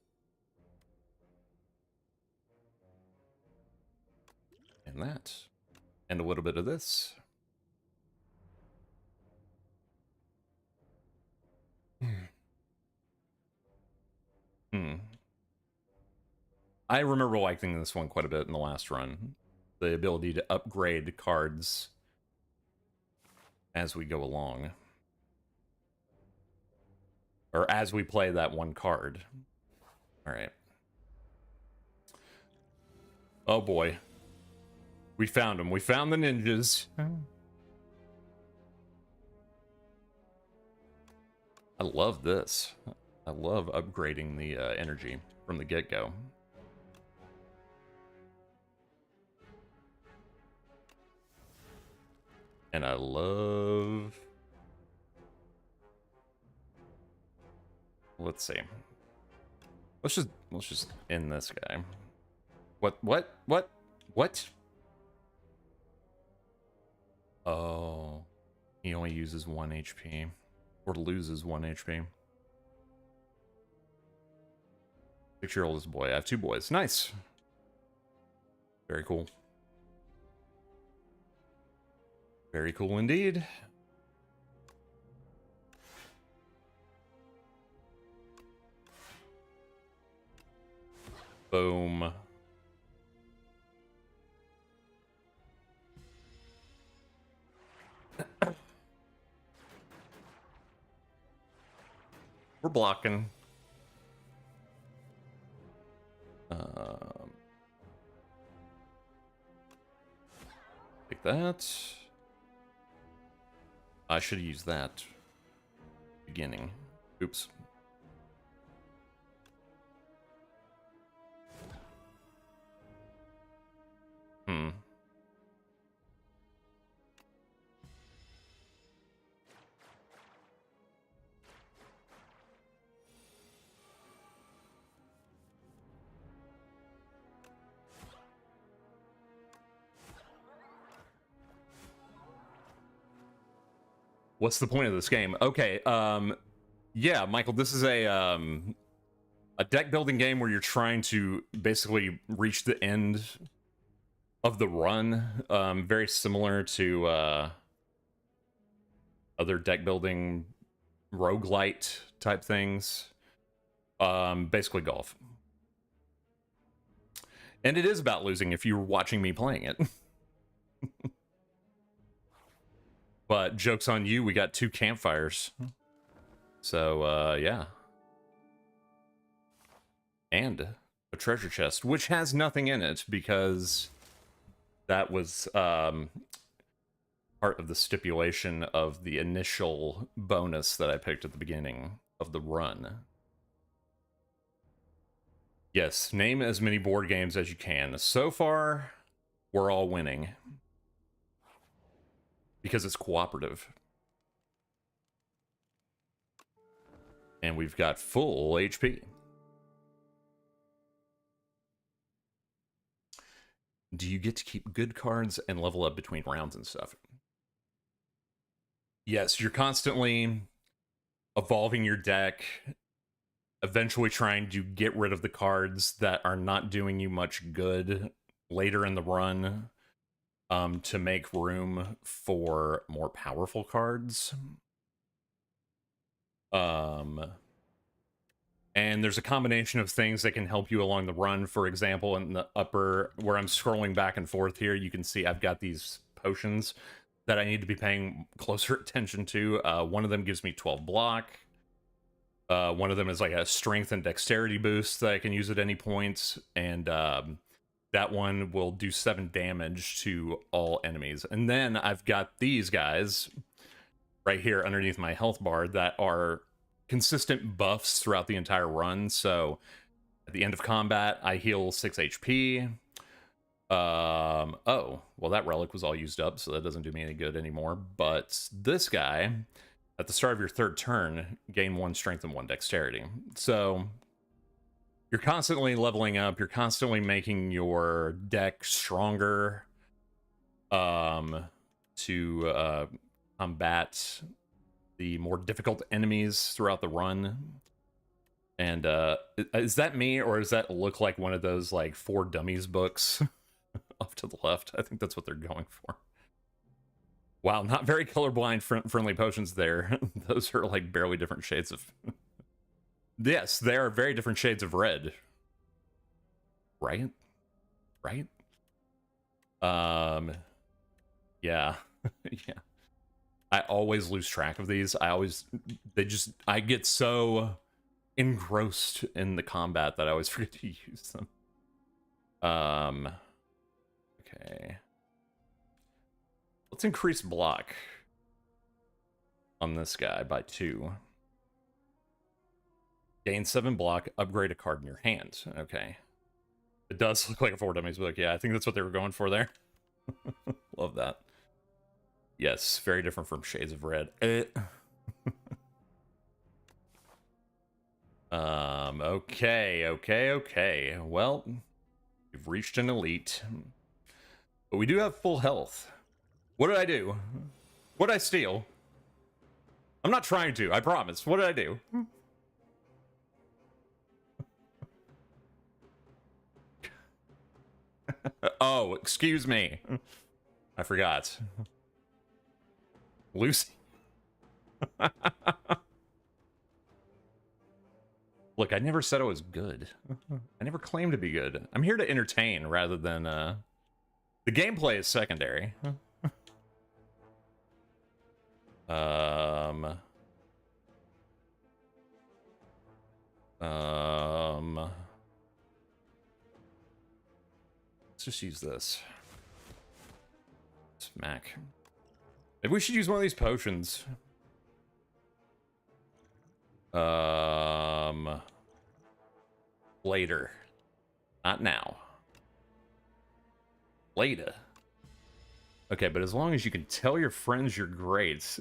And that. And a little bit of this. I remember liking this one quite a bit in the last run. The ability to upgrade cards as we go along. Or as we play that one card. Alright. Oh boy. We found them. We found the ninjas. I love this. I love upgrading the energy from the get-go. And I love... Let's see. Let's just end this guy. What? Oh. He only uses 1 HP. Or loses 1 HP. 6-year-old is a boy. I have 2 boys. Nice. Very cool. Very cool indeed. Boom. We're blocking. Take that. I should use that. Beginning. Oops. What's the point of this game? Okay, yeah, Michael, this is a deck building game where you're trying to basically reach the end of the run. Very similar to other deck building roguelite type things. Basically golf. And it is about losing if you're watching me playing it. But joke's on you, we got 2 campfires. So, yeah. And a treasure chest, which has nothing in it because that was part of the stipulation of the initial bonus that I picked at the beginning of the run. Yes, name as many board games as you can. So far, we're all winning. Because it's cooperative. And we've got full HP. Do you get to keep good cards and level up between rounds and stuff? Yes, you're constantly evolving your deck, eventually trying to get rid of the cards that are not doing you much good later in the run, to make room for more powerful cards. And there's a combination of things that can help you along the run. For example, in the upper, where I'm scrolling back and forth here, you can see I've got these potions that I need to be paying closer attention to. One of them gives me 12 block. One of them is like a strength and dexterity boost that I can use at any point. And that one will do 7 damage to all enemies. And then I've got these guys right here underneath my health bar that are consistent buffs throughout the entire run. So at the end of combat, I heal 6 HP. Oh, well, that relic was all used up, so that doesn't do me any good anymore. But this guy, at the start of your 3rd turn, gain 1 strength and 1 dexterity. So you're constantly leveling up. You're constantly making your deck stronger to combat the more difficult enemies throughout the run. And is that me, or does that look like one of those like 4 Dummies books off to the left? I think that's what they're going for. Wow, not very colorblind friendly potions there. Those are like barely different shades of... Yes, they are very different shades of red. Right? Right? Yeah. Yeah. I always lose track of these. I get so engrossed in the combat that I always forget to use them. Okay. Let's increase block on this guy by 2. Gain 7 block, upgrade a card in your hand. Okay. It does look like a 4 Dummies book. Yeah, I think that's what they were going for there. Love that. Yes, very different from Shades of Red. Okay. Well, we've reached an elite. But we do have full health. What did I do? What did I steal? I'm not trying to, I promise. What did I do? Oh, excuse me. I forgot. Lucy. Look, I never said I was good. I never claimed to be good. I'm here to entertain rather than, the gameplay is secondary. Let's just use this. Smack. Maybe we should use one of these potions. Later. Not now. Later. Okay, but as long as you can tell your friends you're great.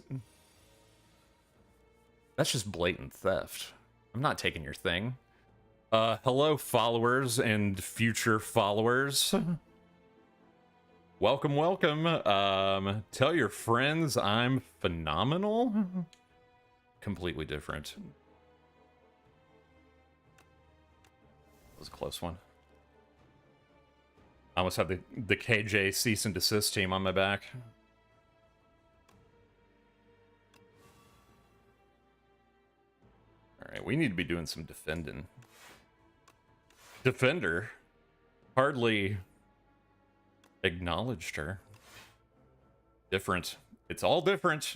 That's just blatant theft. I'm not taking your thing. Hello, followers and future followers. Welcome, welcome. Tell your friends I'm phenomenal. Completely different. That was a close one. I almost have the KJ cease and desist team on my back. Alright, we need to be doing some defending. Defender hardly acknowledged her. Different. It's all different.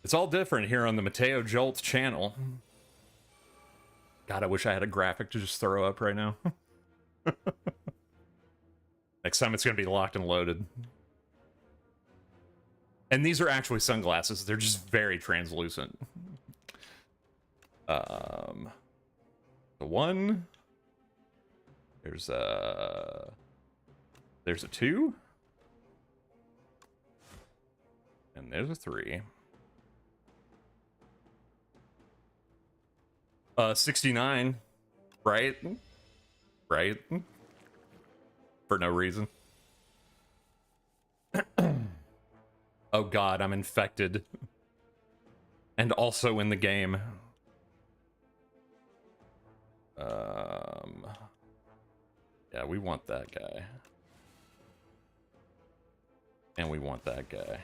It's all different here on the Mateo Jolt channel. God, I wish I had a graphic to just throw up right now. Next time it's going to be locked and loaded. And these are actually sunglasses. They're just very translucent. The one. There's a 2. And there's a 3. 69. Right? Right? For no reason. Oh god, I'm infected. And also in the game. Yeah, we want that guy. And we want that guy.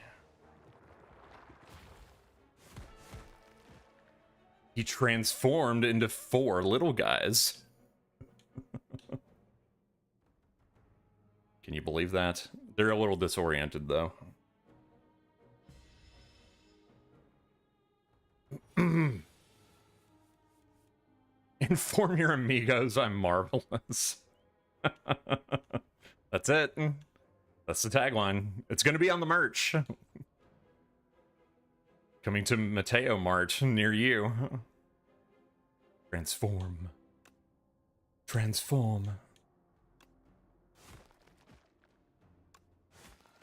He transformed into 4 little guys. Can you believe that? They're a little disoriented, though. Inform your amigos I'm marvelous. That's it. That's the tagline. It's going to be on the merch. Coming to Mateo Mart near you. Transform. Transform.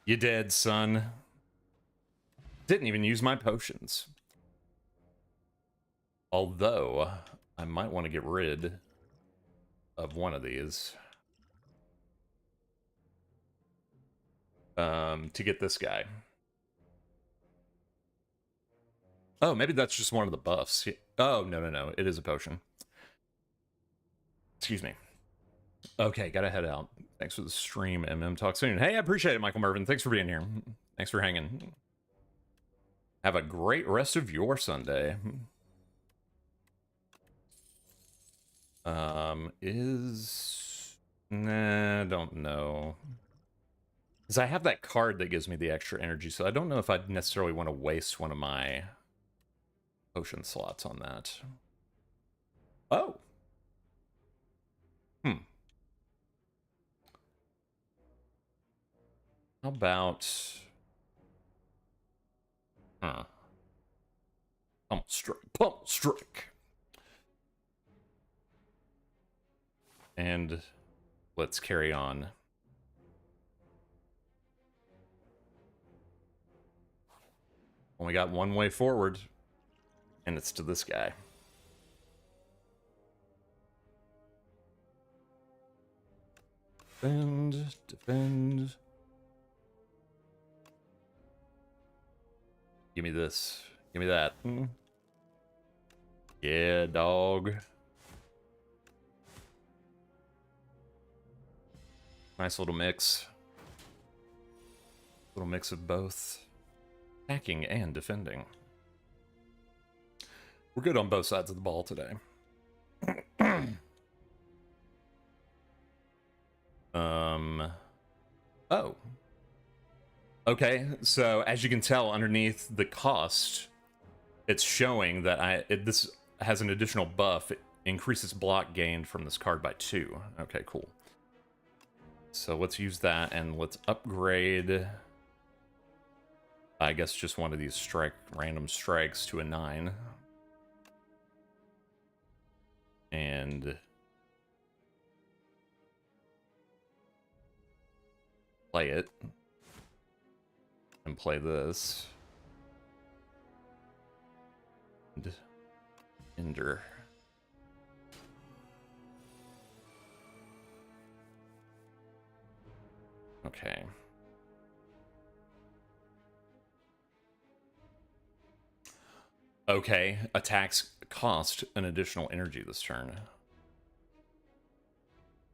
You dead, son. Didn't even use my potions. Although, I might want to get rid of one of these. To get this guy. Oh, maybe that's just one of the buffs. Oh, no. It is a potion. Excuse me. Okay, gotta head out. Thanks for the stream, MM. Talk soon. Hey, I appreciate it, Michael Mervin. Thanks for being here. Thanks for hanging. Have a great rest of your Sunday. Nah, don't know. Because I have that card that gives me the extra energy, so I don't know if I'd necessarily want to waste one of my potion slots on that. Oh. How about... Pummel strike. And let's carry on. Only got one way forward, and it's to this guy. Defend. Give me this. Give me that. Yeah, dog. Nice little mix. Little mix of both attacking and defending. We're good on both sides of the ball today. Oh. Okay, so as you can tell underneath the cost, it's showing that this has an additional buff. It increases block gained from this card by 2. Okay, cool. So let's use that and let's upgrade, I guess, just one of these random strikes to a 9. And play it. And play this. And Ender. Okay. Okay, attacks cost an additional energy this turn.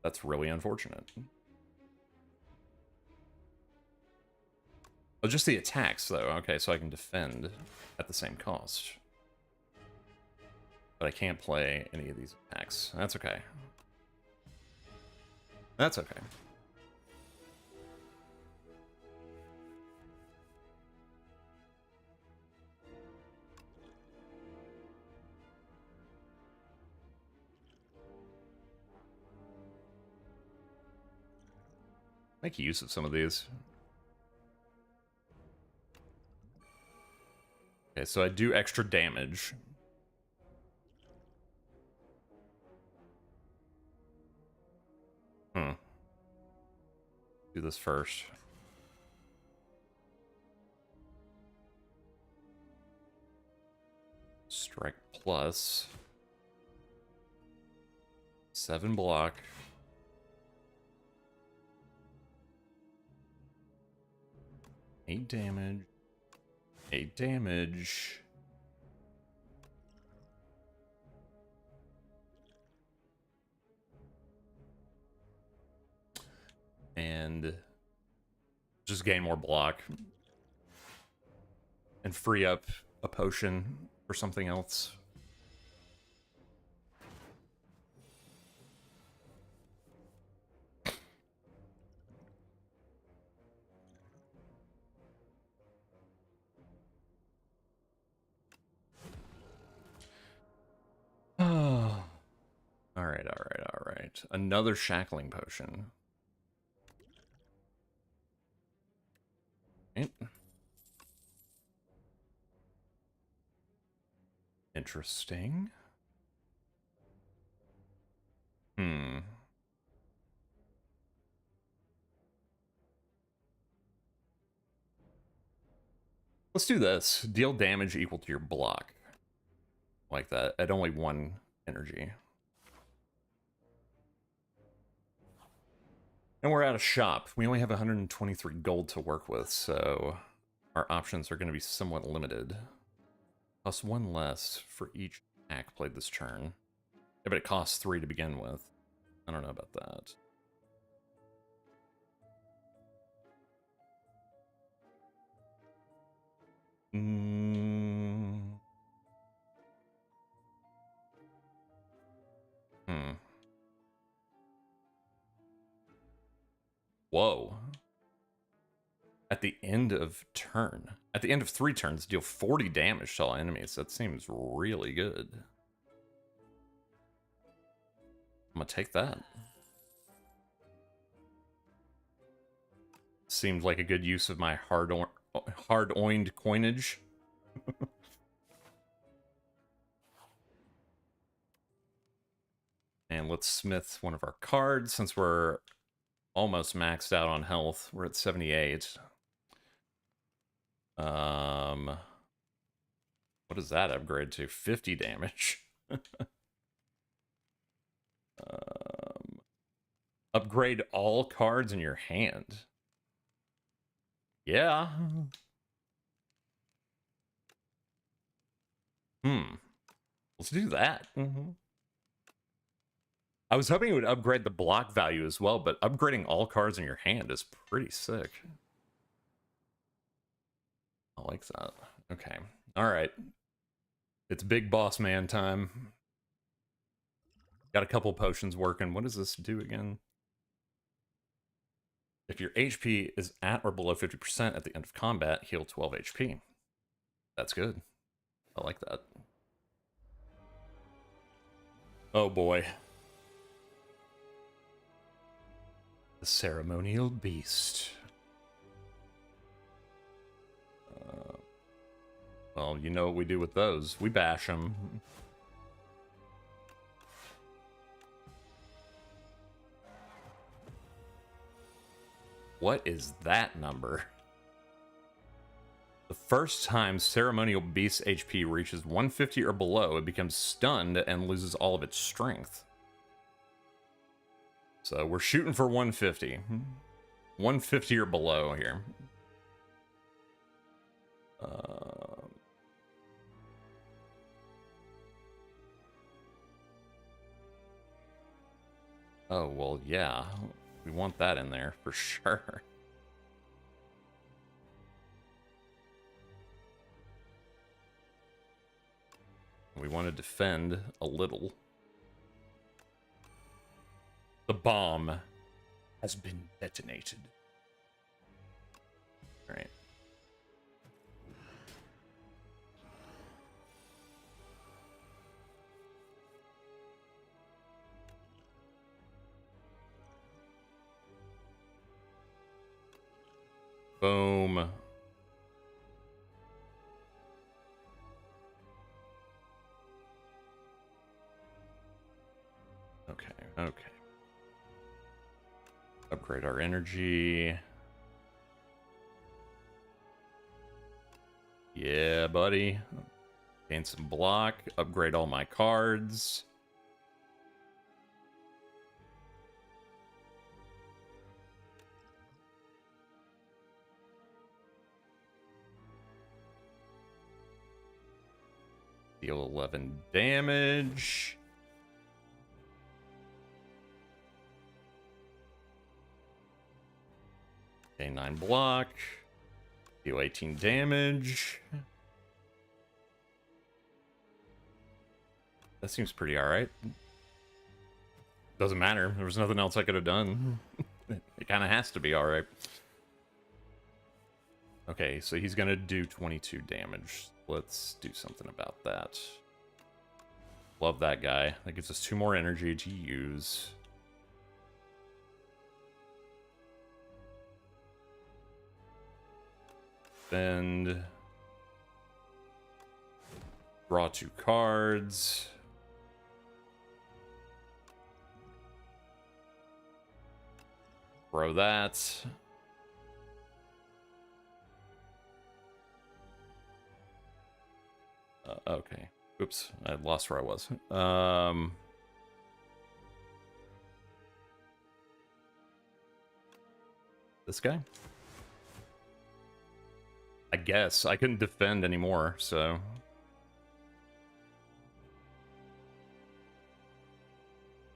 That's really unfortunate. Oh, just the attacks, though. Okay, so I can defend at the same cost. But I can't play any of these attacks. That's okay. That's okay. Make use of some of these. Okay, so I do extra damage. Do this first. Strike plus. 7 block. 8 damage. 8 damage. And just gain more block. And free up a potion for something else. Oh. Alright, alright, alright. Another shackling potion. Okay. Interesting. Let's do this. Deal damage equal to your block. Like that. At only 1 energy. And we're out of shop. We only have 123 gold to work with, so our options are going to be somewhat limited. Plus 1 less for each act played this turn. Yeah, but it costs 3 to begin with. I don't know about that. Whoa. At the end of turn. At the end of 3 turns, deal 40 damage to all enemies. That seems really good. I'm gonna take that. Seemed like a good use of my hard-oined coinage. And let's smith one of our cards since we're almost maxed out on health. We're at 78. What does that upgrade to? 50 damage. Upgrade all cards in your hand. Yeah. Let's do that. I was hoping it would upgrade the block value as well, but upgrading all cards in your hand is pretty sick. I like that. Okay. All right. It's big boss man time. Got a couple potions working. What does this do again? If your HP is at or below 50% at the end of combat, heal 12 HP. That's good. I like that. Oh boy. The ceremonial beast. Well, you know what we do with those. We bash them. What is that number? The first time Ceremonial Beast's HP reaches 150 or below, it becomes stunned and loses all of its strength. So we're shooting for 150. 150 or below here. Oh, well, yeah. We want that in there for sure. We want to defend a little. The bomb has been detonated. All right. Boom. Okay, okay. Upgrade our energy. Yeah, buddy. Gain some block. Upgrade all my cards. Deal 11 damage. Gain 9 block. Deal 18 damage. That seems pretty alright. Doesn't matter. There was nothing else I could have done. It kind of has to be alright. Okay, so he's gonna do 22 damage. Let's do something about that. Love that guy. That gives us 2 more energy to use. Spend. Draw 2 cards. Throw that. Okay. Oops, I lost where I was. This guy? I guess. I couldn't defend anymore, so...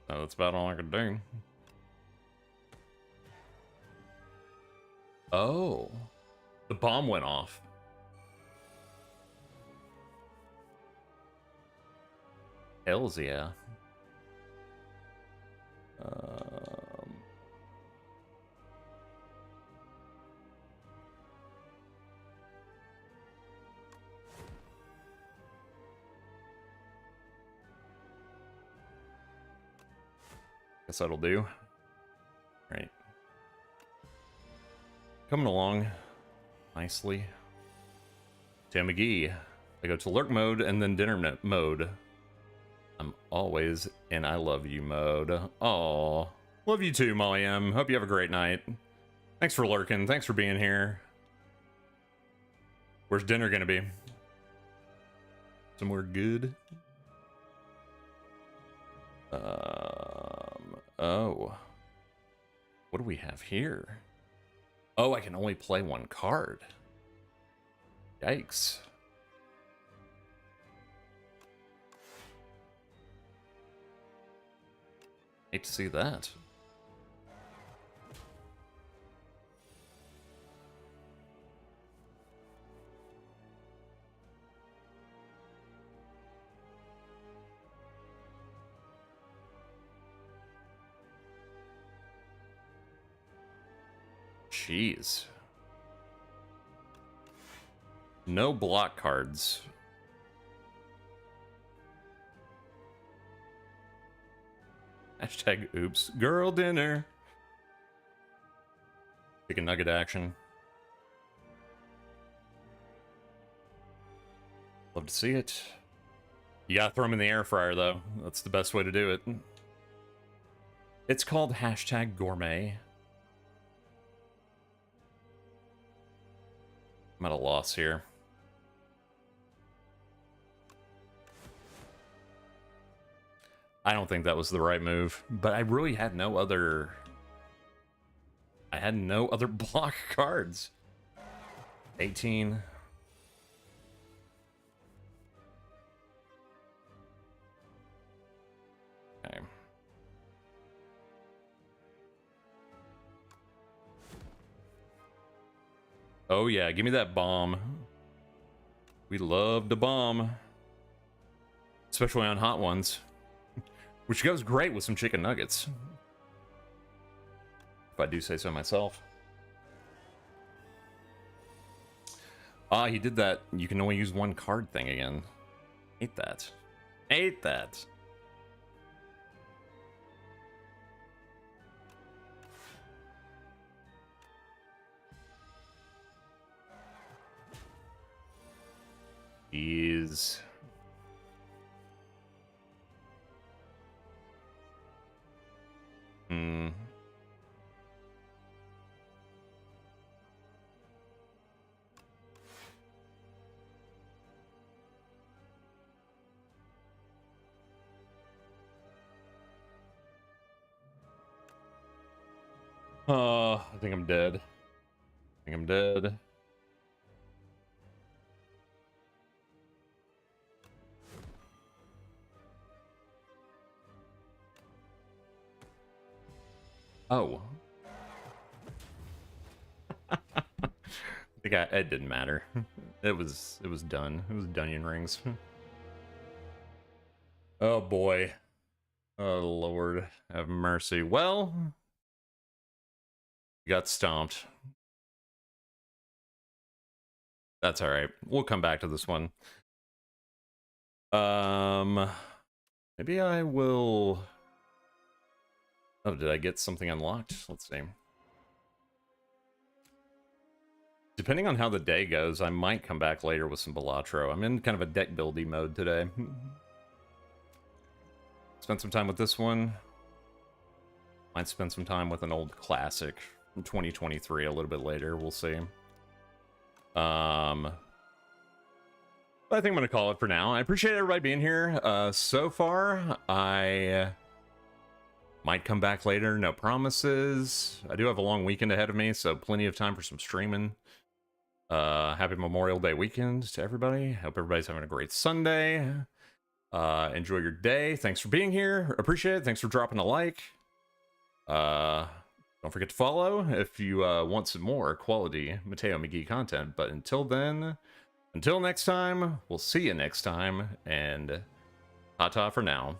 Oh, that's about all I could do. Oh. The bomb went off. Hells yeah. Guess that'll do. Right. Coming along nicely. Tam McGee. I go to lurk mode and then dinner mode. I'm always in I love you mode. Aw. Love you too, Molly M. Hope you have a great night. Thanks for lurking. Thanks for being here. Where's dinner gonna be? Somewhere good? Oh. What do we have here? Oh, I can only play 1 card. Yikes. Hate to see that. Jeez. No block cards. Hashtag oops. Girl dinner. Chicken nugget action. Love to see it. You gotta throw them in the air fryer, though. That's the best way to do it. It's called hashtag gourmet. I'm at a loss here. I don't think that was the right move, but I really had no other... I had no other block cards. 18. Okay. Oh yeah, give me that bomb. We love the bomb. Especially on hot ones. Which goes great with some chicken nuggets. If I do say so myself. Ah, he did that. You can only use one card thing again. Hate that. Hate that. Jeez. Hmm. I think I'm dead. I think I'm dead. Oh. I think it didn't matter. It was done. It was Dunyan Rings. Oh boy. Oh Lord, have mercy. Well, you got stomped. That's all right. We'll come back to this one. Maybe I will. Oh, did I get something unlocked? Let's see. Depending on how the day goes, I might come back later with some Balatro. I'm in kind of a deck buildy mode today. Spend some time with this one. Might spend some time with an old classic from 2023 a little bit later. We'll see. But I think I'm going to call it for now. I appreciate everybody being here. So far, I might come back later. No promises. I do have a long weekend ahead of me, so plenty of time for some streaming. Happy Memorial Day weekend to everybody. Hope everybody's having a great Sunday. Enjoy your day. Thanks for being here. Appreciate it. Thanks for dropping a like. Don't forget to follow if you want some more quality Mateo McGee content. But until then, until next time, we'll see you next time, and ta-ta for now.